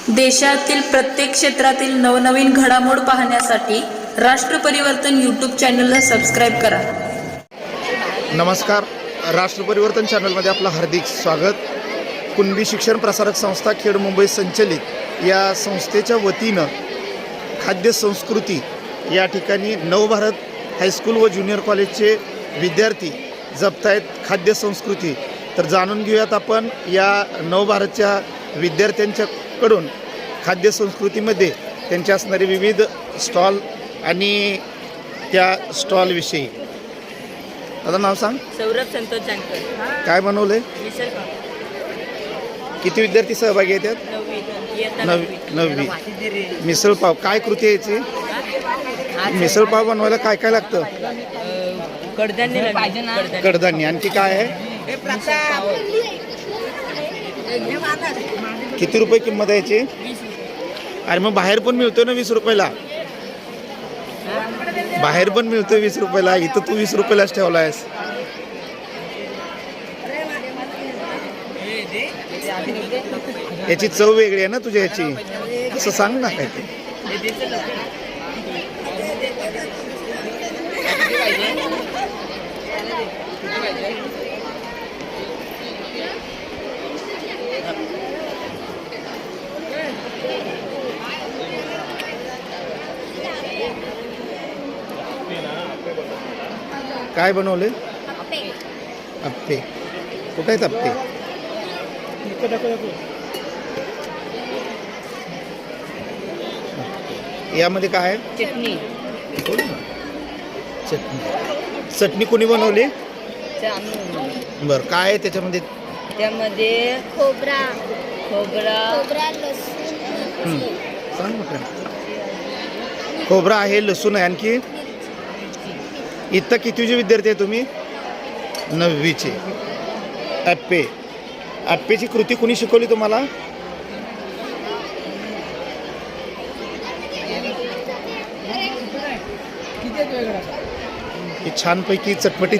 देशातील प्रत्येक क्षेत्रातील नवनवीन घडामोड पाहण्यासाठी राष्ट्र परिवर्तन यूट्यूब चॅनलला सबस्क्राईब करा. नमस्कार, राष्ट्र परिवर्तन चॅनलमध्ये आपलं हार्दिक स्वागत. कुणबी शिक्षण प्रसारक संस्था खेड मुंबई संचलित या संस्थेच्या वतीनं खाद्य संस्कृती या ठिकाणी नवभारत हायस्कूल व ज्युनियर कॉलेजचे विद्यार्थी जपतायत खाद्य संस्कृती. तर जाणून घेऊयात आपण या नवभारतच्या विद्यार्थ्यांच्याकडून खाद्य संस्कृतीमध्ये त्यांचे असणारे विविध स्टॉल आणि त्या स्टॉलविषयी. आता नाव सांग. सौरभ संतोष जानकर. काय बनवलंय? मिसळ पाव. किती विद्यार्थी सहभागी आहेत यात? नववी. मिसळ पाव काय कृती आहे याची? मिसळ पाव बनवायला काय काय लागतं? कडधान्य. कडधान्य. आणखी काय आहे? किती रुपये किंमत आहे याची? अरे मग बाहेर पण मिळतोय ना 20 रुपयाला. बाहेर पण मिळतोय 20 रुपयाला. इथं तू 20 रुपयालाच ठेवला आहेस. याची चव वेगळी आहे ना तुझ्या याची, असं सांग ना काय ते. काय बनवले? अप्पे. कुठे आहेत अप्पे? यामध्ये काय आहे? चटणी. चटणी कोणी बनवली? बरं, काय आहे त्याच्यामध्ये? त्यामध्ये खोबरा, सांग म्हटलं. खोबरा आहे, लसूण आहे. आणखी इथं कितीचे विद्यार्थी आहे तुम्ही? 9वीचे. अप्पेची कृती कोणी शिकवली तुम्हाला? ही छानपैकी चटपटीत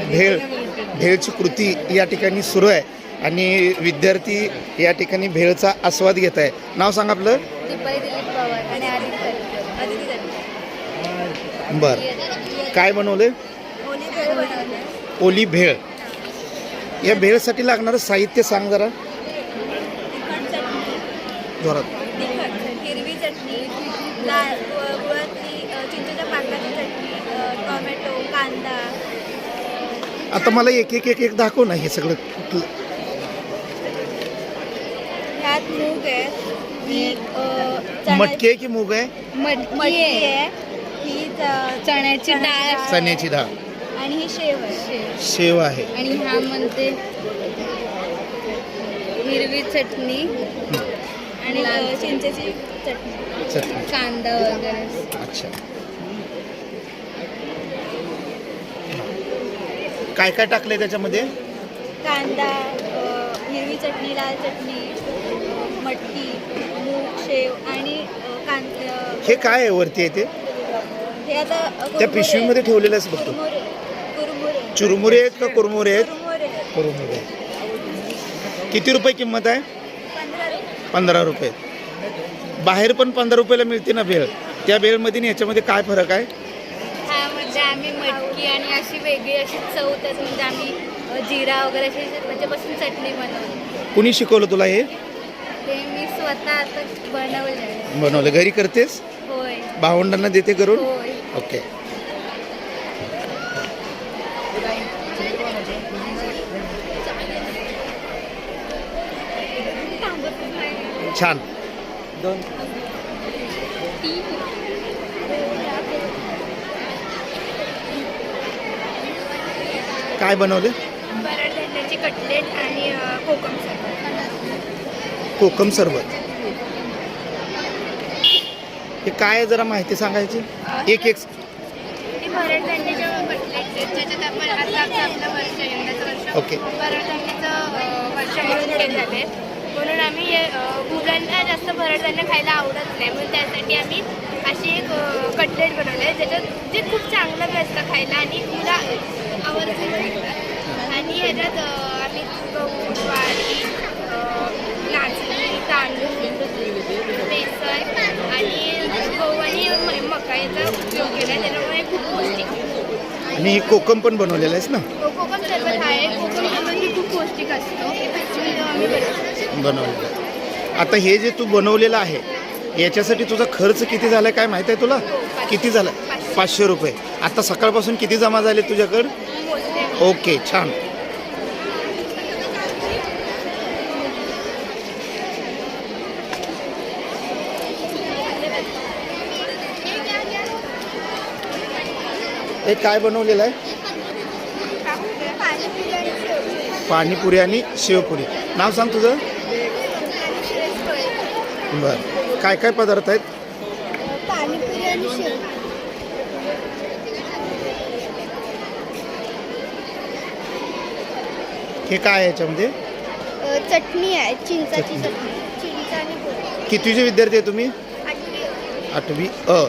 भेळची कृती या ठिकाणी सुरू आहे आणि विद्यार्थी या ठिकाणी भेळचा आस्वाद घेत आहे. नाव सांग आपलं. बर, काय बनवले? ओली भेळ. या भेळसाठी लागणारं साहित्य सांग जरा जोरात. हिरवी चटणी, लाल गुळाची चिंचेच्या पाकाची चटणी, टोमॅटो, कांदा. आता मला एक दाखव ना हे सगळं. ह्यात मूग आहे, मटकी आहे की मूग आहे? मटकी आहे, ही चण्याची डाळ, चण्याची डाळ आणि ही शेव आहे. शेव आहे. आणि ह्या म्हणते हिरवी चटणी आणि चिंचेची चटणी, कांदा वगैरे. अच्छा, काय काय टाकलंय त्याच्यामध्ये? कांदा, हिरवी चटणी, लाल चटणी, मटकी, मूग, शेव आणि कांदा. हे काय आहे वरती आहे ते? हे आता त्या पिशवीमध्ये ठेवलेलं आहे बघतो. चुरमुरे आहेत का कुरमुरे आहेत? कुरमुरे. किती रुपये किंमत आहे? 15 रुपये. बाहेर पण 15 रुपयाला मिळते ना भेळ. त्या भेळमध्ये आणि याच्यामध्ये काय फरक आहे? हा, म्हणजे आम्ही मटकी आणि अशी वेगळी अशी चव त्याच, म्हणजे आम्ही जिरा वगैरे अशी त्याच्यापासून चटणी बनवली. कुणी शिकवलं तुला हे? ते मी स्वतः आता बनवलं. घरी करतेस? होय. भावंडांना देते करून? होय. ओके. छान. काय बनवले? कडधान्याची कटलेट आणि कोकम सरबत. कोकम सरबत. हे काय आहे जरा माहिती सांगायची? एक हे भरडधान्याच्या कटलेट आहेत, ज्याच्यात आपण आता आपलं वर्ष, यंदाचं वर्ष ओके भरडधान्याचं वर्ष म्हणून केलं जाते. म्हणून आम्ही मुलांना जास्त भरडधान्य खायला आवडत नाही, म्हणून त्यासाठी आम्ही अशी एक कटलेट बनवलं आहे, ज्याच्यात जे खूप चांगलं बी असतं खायला आणि मुलं आवडतं. आणि ह्याच्यात आम्ही गहू, ज्वारी, नाचणी, तांदूळ, ते आणि ही कोकम पण बनवलेलं आहेस ना? कोकम सरबत आहे. कोकम सरबत खूप पौष्टिक असतो. आम्ही बनवतो. बनवलेलं आहे. आता हे जे तू बनवलेलं आहे याच्यासाठी तुझा खर्च किती झाला काय माहीत आहे तुला? किती झाला? 500 रुपये. आता सकाळपासून किती जमा झाले तुझ्याकडं? ओके, छान. हे काय बनवलेलं आहे? पाणीपुरी आणि शेवपुरी. नाव सांग तुझं? बरं. काय काय पदार्थ आहेत? पाणीपुरी आणि शेव. हे काय आहे याच्यामध्ये? चटणी आहे, चिंचाची चटणी. चिंच आणि पोळी. कितवीचे विद्यार्थी आहे तुम्ही? 8वी. 8वी अ.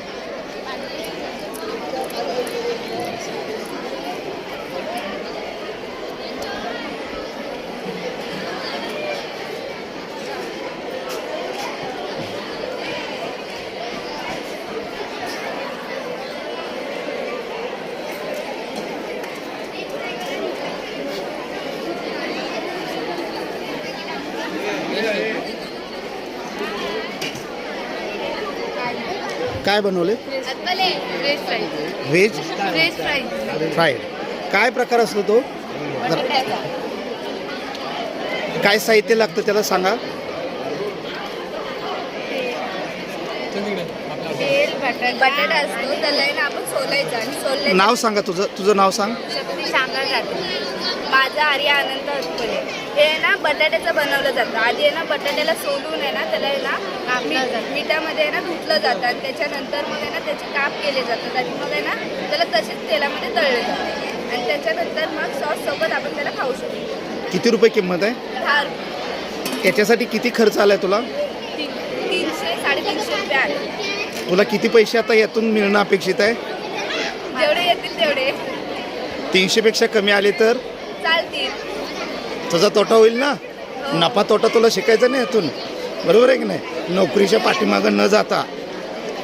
काय बनवले? Veg fries. Veg veg fries. Fried. काय प्रकार असतो तो? काय साहित्य लागतं त्याला सांगा. तेल बटाटा असतो त्याला आहे ना आपण सोलायचं आणि सोलल्याचं नाव सांगा तुझं नाव सांग. शक्ती सांगायला जाते. माझा आर्या आनंद हटपले. हे आहे ना बटाट्याचं बनवलं जातं. आधी आहे ना बटाट्याला सोलून आहे ना त्याला आहे ना मिठामध्ये आहे ना धुतलं जातं आणि त्याच्यानंतर मग आहे ना त्याचे काप केले जातात आणि मग आहे ना त्याला तसेच तेलामध्ये तळले जातात आणि त्याच्यानंतर मग सॉस सोबत आपण त्याला खाऊ शकतो. किती रुपये किंमत आहे? 10 रुपये. याच्यासाठी किती खर्च आलाय तुला? 300-350 रुपये आले. तुला किती पैसे आता यातून मिळणं अपेक्षित आहे? जेवढे येतील तेवढे 300 पेक्षा कमी आले तर चालतील. तुझा तोटा होईल ना? नफा तोटा तुला शिकायचा नाही यातून, बरोबर आहे की नाही? नोकरीच्या पाठीमागं न जाता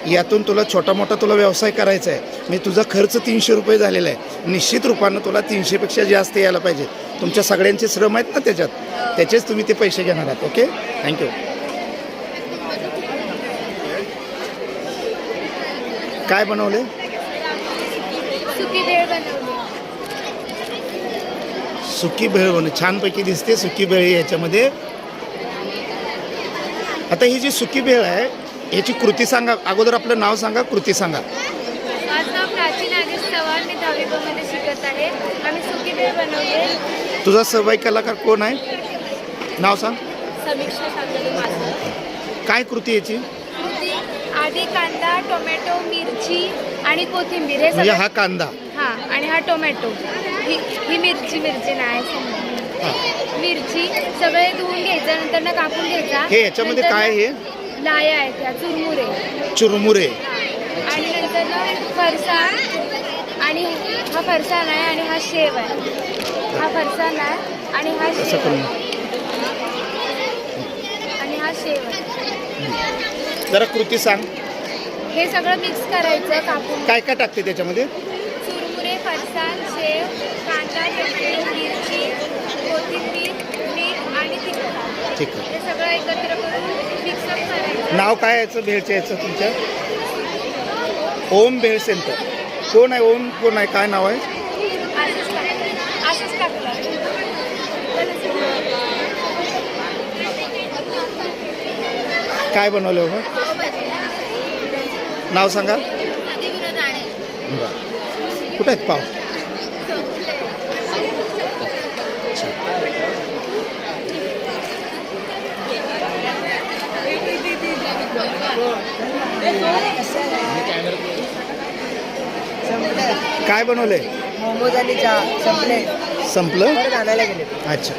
यातून तुला छोटा मोठा तुला व्यवसाय करायचा आहे. म्हणजे तुझा खर्च 300 रुपये झालेला आहे. निश्चित रूपानं तुला 300 पेक्षा जास्त यायला पाहिजे. तुमच्या सगळ्यांचे श्रम आहेत ना त्याच्यात, त्याचेच तुम्ही ते पैसे घेणार आहात. Okay, thank you. काय बनवले? सुकी भेळ बनवली. सुकी भेळ बनवली. छानपैकी दिसते सुकी भेळ याच्यामध्ये. आता ही जी सुकी भेळ आहे याची कृती सांगा. अगोदर आपलं नाव सांगा, कृती सांगा. माझं नाव प्राची नागेश चव्हाण. मी 10वी ब मध्ये शिकत आहे. आम्ही सुकी भेळ बनवली. तुझा सहभागी कलाकार कोण आहे? नाव सांग. समीक्षा सांगली माझं. काय कृती याची? आधी कांदा, टोमॅटो, मिरची आणि कोथिंबीर हे म्हणजे सगळं. हा कांदा, हां, आणि हा टोमॅटो. ही मिरची नाही हा. मिरची सगळे धुवून घ्यायचं, नंतर ना कापून घ्यायचा. हे याच्यामध्ये नंतर काय? हे लाया आहेत त्या चुरमुरे. चुरमुरे. आणि नंतर ना फरसाण. आणि हा फरसाण आहे आणि हा शेव आहे. हा फरसाण आहे आणि हा असं शेव करून आहे. आणि हा शेव आहे. जरा कृती सांग. हे सगळं मिक्स करायचं कापून. काय काय टाकते त्याच्यामध्ये? चुरमुरे, फरसाण, शेव, कांदा, टोमॅटो, मिरची, कोथिंबीर, मीठ आणि तिखट. ठीक आहे. हे सगळं एकत्र करून मिक्सअप करायचं. नाव काय याचं भेळचं याचं तुमच्या? ओम भेळ सेंटर. कोण आहे ओम? कोण आहे? काय नाव आहे? असंच टाकलं. काय बनवलं बाबा? नाव सांगा. बरं. कुठे आहेत पाव? काय बनवले? मोमोज आणि चहा संपले. संपलं? परत आणायला गेले. अच्छा.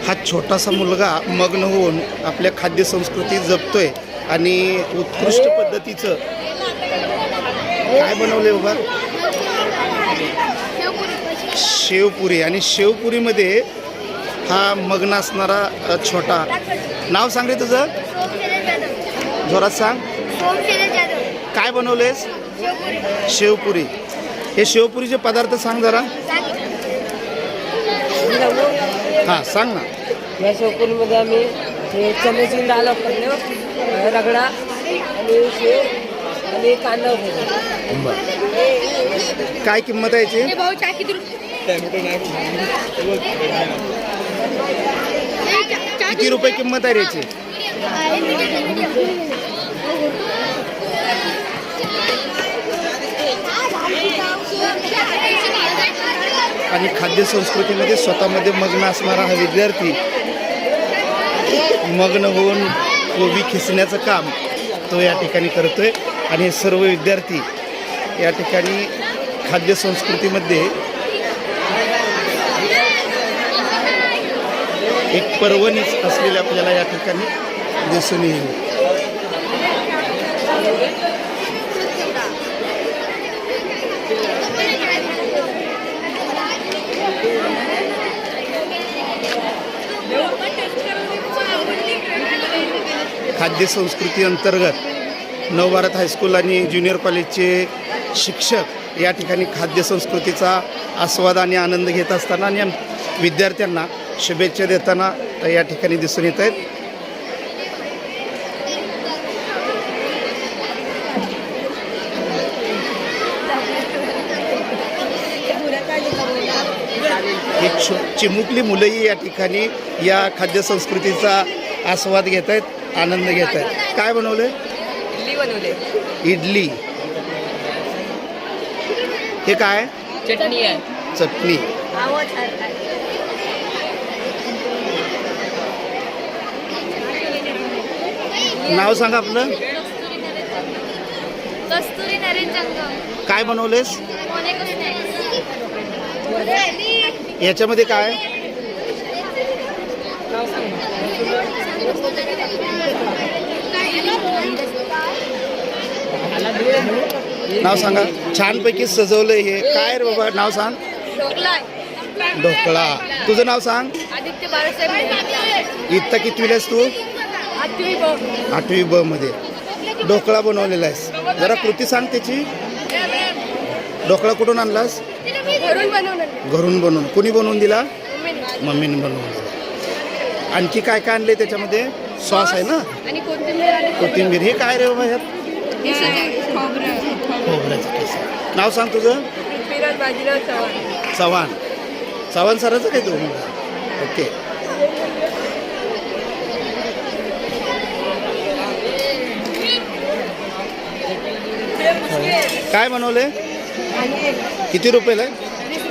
हा छोटासा मुलगा मग्न होऊन आपल्या खाद्यसंस्कृती जपतोय आणि उत्कृष्ट पद्धतीचं काय बनवले बाबा? शेवपुरी. आणि शेवपुरीमध्ये हा मग्न असणारा छोटा. नाव सांग रे तुझं, जोरात सांग. काय बनवलेस? शेवपुरी. हे शेवपुरीचे पदार्थ सांग जरा. हां सांग ना. या शेवपुरीमध्ये आम्ही हे चण्याची डाळ वापरले, रगडा आणि शेव आणि कांदा वापरले. काय किंमत आहे याची? किती रुपये किंमत आहे याची? आणि खाद्य संस्कृतीमध्ये स्वतःमध्ये मग्न असणारा हा विद्यार्थी मग्न होऊन कोबी खिसण्याचं काम तो या ठिकाणी करतोय. आणि हे सर्व विद्यार्थी या ठिकाणी खाद्य संस्कृतीमध्ये एक पर्वणीच असलेले आपल्याला या ठिकाणी दिसून येईल. खाद्य संस्कृती अंतर्गत नवभारत हायस्कूल आणि ज्युनियर कॉलेजचे शिक्षक या ठिकाणी खाद्य संस्कृतीचा आस्वाद आणि आनंद घेत असताना आणि विद्यार्थ्यांना शुभेच्छा देताना या ठिकाणी दिसून येत आहेत. एक चिमुकली मुलंही या ठिकाणी या खाद्य संस्कृतीचा आस्वाद घेत आहेत, आनंद घेत आहेत. काय बनवले? इडली बनवले. इडली. हे काय? चटणी आहे. चटणी. नाव सांगा आपलं. कस्तुरी नरेश जंगम. काय बनवलेस? मोनेको स्नॅक्स. याच्यामध्ये काय? नाव सांगा. छानपैकी सजवलंय हे. काय रे बाबा, नाव सांग. ढोकळा. तुझं नाव सांग. आदित्य बाळासाहेब. इथं कितवीला आहेस तू? 8वी ब मध्ये. ढोकळा बनवलेला आहेस. जरा कृती सांग त्याची. ढोकळा कुठून आणलास? घरून बनवून. कोणी बनवून दिला? मम्मीने बनवून दिला. आणखी काय काय आणले त्याच्यामध्ये? सॉस आहे ना, आणि कोथिंबीर. हे काय रे बाबा ह्यात? खोबऱ्याचं केस. नाव सांग तुझं. चव्हाण. चव्हाण सराचं काय तू? ओके. काय बनवले? किती रुपयाला आहे? 20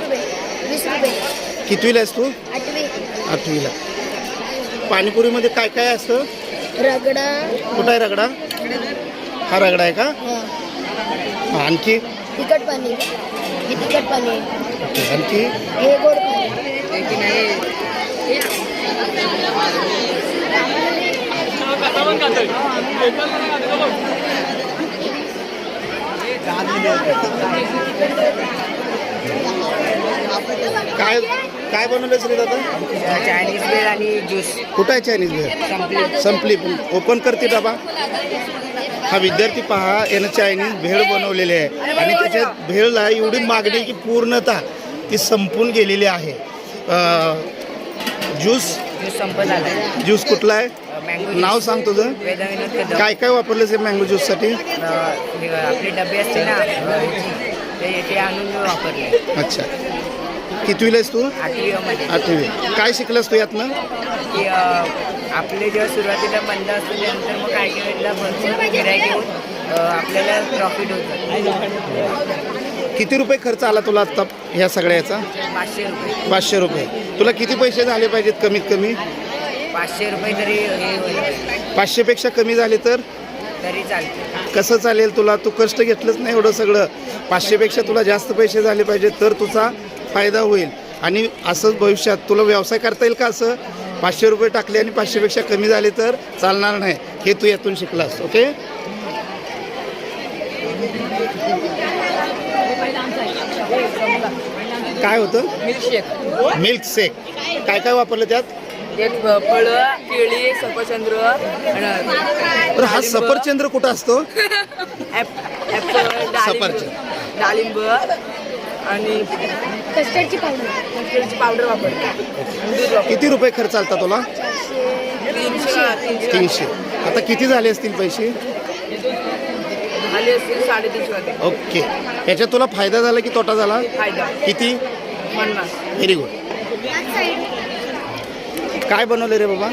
रुपये. कितवीला आहेस तू? 8वीला. पाणीपुरीमध्ये काय काय असतं? रगडा. कुठं आहे रगडा? हा रगडा आहे का? आणखी? तिखट पाणी. हे तिखट पाणी. आणखी? हे गोड पाणी. काय काय बनवलं श्री दादा? चायनीज भेळ आणि ज्यूस. कुठं आहे चायनीज भेळ? संपली. ओपन करते डबा. हा विद्यार्थी पहा, यानं चायनीज भेळ बनवलेली आहे आणि त्याच्यात भेळला एवढी मागणी की पूर्णतः ती संपून गेलेली आहे. ज्यूस संपत आला. ज्यूस कुठला आहे? मँगो. नाव सांग तुझं. वेदाविनोद कदम. काय काय वापरलं ते मँगो ज्यूससाठी? आपले डबे असते ना, ते आणून वापरले. अच्छा. कितवीला आहेस तू? 8वी मध्ये. 8वी. काय शिकलास तू यातनं? की आपले जेव्हा सुरुवातीला बंद असतो त्यानंतर मग काय केलं, भरपूर गिऱ्हाईक घेऊन आपल्याला प्रॉफिट होतं. किती रुपये खर्च आला तुला आत्ता ह्या सगळ्याचा? 500 रुपये. 500 रुपये. तुला किती पैसे झाले पाहिजेत कमीत कमी? 500 रुपये तरी हे होईल. 500पेक्षा कमी झाले तर तरी चालते. कसं चालेल? तुला तू कष्ट घेतलंच नाही एवढं सगळं. 500पेक्षा तुला जास्त पैसे झाले पाहिजे तर तुझा फायदा होईल. आणि असंच भविष्यात तुला व्यवसाय करता येईल का? असं 500 रुपये टाकले आणि 500पेक्षा कमी झाले तर चालणार नाही. हे तू यातून शिकलास. ओके. काय होतं? मिल्कशेक. मिल्क शेक. काय काय वापरलं त्यात? एक फळं, केळी, सफरचंद, बरं हा सफरचंद्र कुठं असतो? ॲपल, सफरचंद. डाळिंब आणि कस्टर्डची पावडर. पावडर वापरतो. किती रुपये खर्च आलता तुला? 300. आता किती झाले असतील पैसे? झाले असतील 350. ओके. याच्यात तुला फायदा झाला की तोटा झाला? फायदा किती? 50. Very good. काय बनवलं रे बाबा?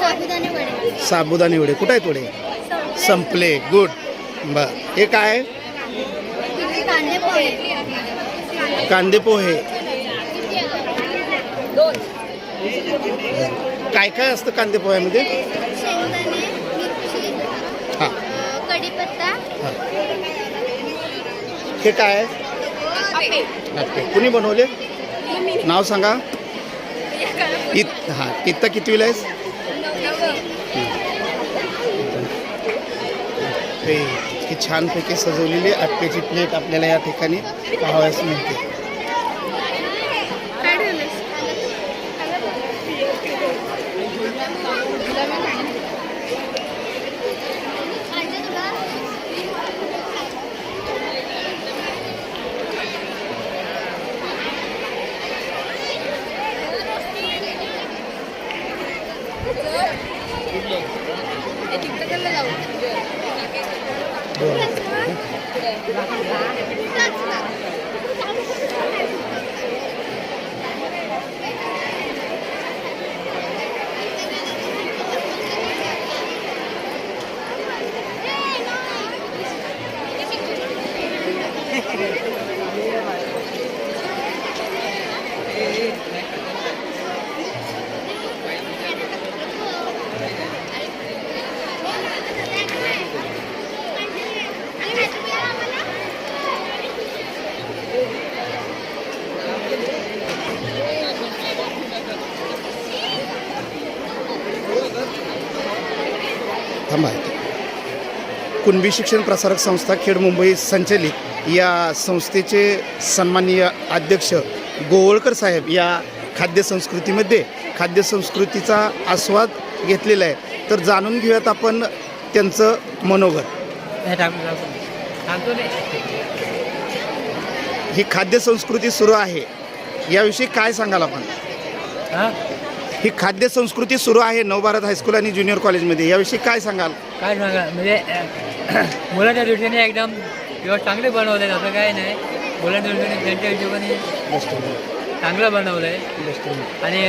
साबुदाणे वडे. साबुदाणे वडे. कुठे आहेत वडे? संपले. गुड. बर. हे काय? कांदे पोहे. कांदे पोहे. काय काय असतं कांदे पोह्यामध्ये? शेंगदाणे, मिरची, हां कढीपत्ता. हां. हे काय आहे? ओके. कुणी बनवले? नाव सांगा. हां. इथं कितवीला आहेस? हे इतकी छानपैकी सजवलेली आप्याची प्लेट आपल्याला या ठिकाणी पाहावयास मिळते. थांबा. कुणबी शिक्षण प्रसारक संस्था खेड मुंबई संचलित या संस्थेचे सन्माननीय अध्यक्ष गोवळकर साहेब या खाद्यसंस्कृतीमध्ये खाद्यसंस्कृतीचा आस्वाद घेतलेला आहे. तर जाणून घेऊयात आपण त्यांचं मनोगत. ही खाद्यसंस्कृती सुरू आहे याविषयी काय सांगाल आपण? ही खाद्यसंस्कृती सुरू आहे नवभारत हायस्कूल आणि ज्युनियर कॉलेजमध्ये, याविषयी काय सांगाल? काय सांगा म्हणजे मुलांच्या दृष्टीने एकदम चांगले बनवले, असं काय नाही. मुलांच्या दृष्टीने त्यांच्या हिशोबाने चांगलं बनवलं आहे आणि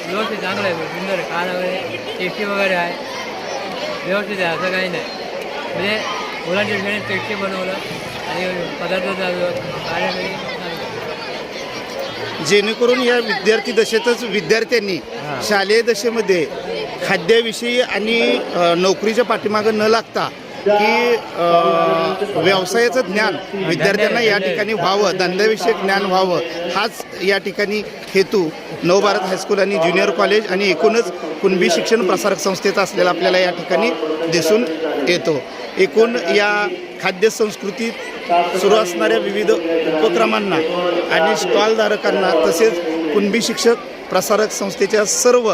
व्यवस्थित चांगलं आहे, सुंदर आहे, खायला वगैरे टेस्टी वगैरे आहे, व्यवस्थित आहे, असं काही नाही. म्हणजे मुलांच्या दृष्टीने टेस्टी बनवलं आणि पदार्थ खाण्यामध्ये जेणेकरून या विद्यार्थी दशेतच विद्यार्थ्यांनी शालेय दशेमध्ये खाद्याविषयी आणि नोकरीच्या पाठीमागं न लागता की व्यवसायाचं ज्ञान विद्यार्थ्यांना या ठिकाणी व्हावं, धंद्याविषयक ज्ञान व्हावं, हाच या ठिकाणी हेतू नवभारत हायस्कूल आणि ज्युनियर कॉलेज आणि एकूणच कुणबी शिक्षण प्रसारक संस्थेचा असलेला आपल्याला या ठिकाणी दिसून येतो. एकूण या खाद्यसंस्कृतीत सुरू असणाऱ्या विविध उपक्रमांना आणि स्टॉलधारकांना तसेच कुणबी शिक्षक प्रसारक संस्थेच्या सर्व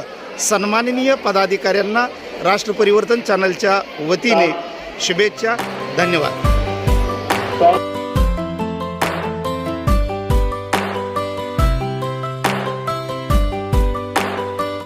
सन्माननीय पदाधिकाऱ्यांना राष्ट्र परिवर्तन चॅनलच्या वतीने शुभेच्छा. धन्यवाद.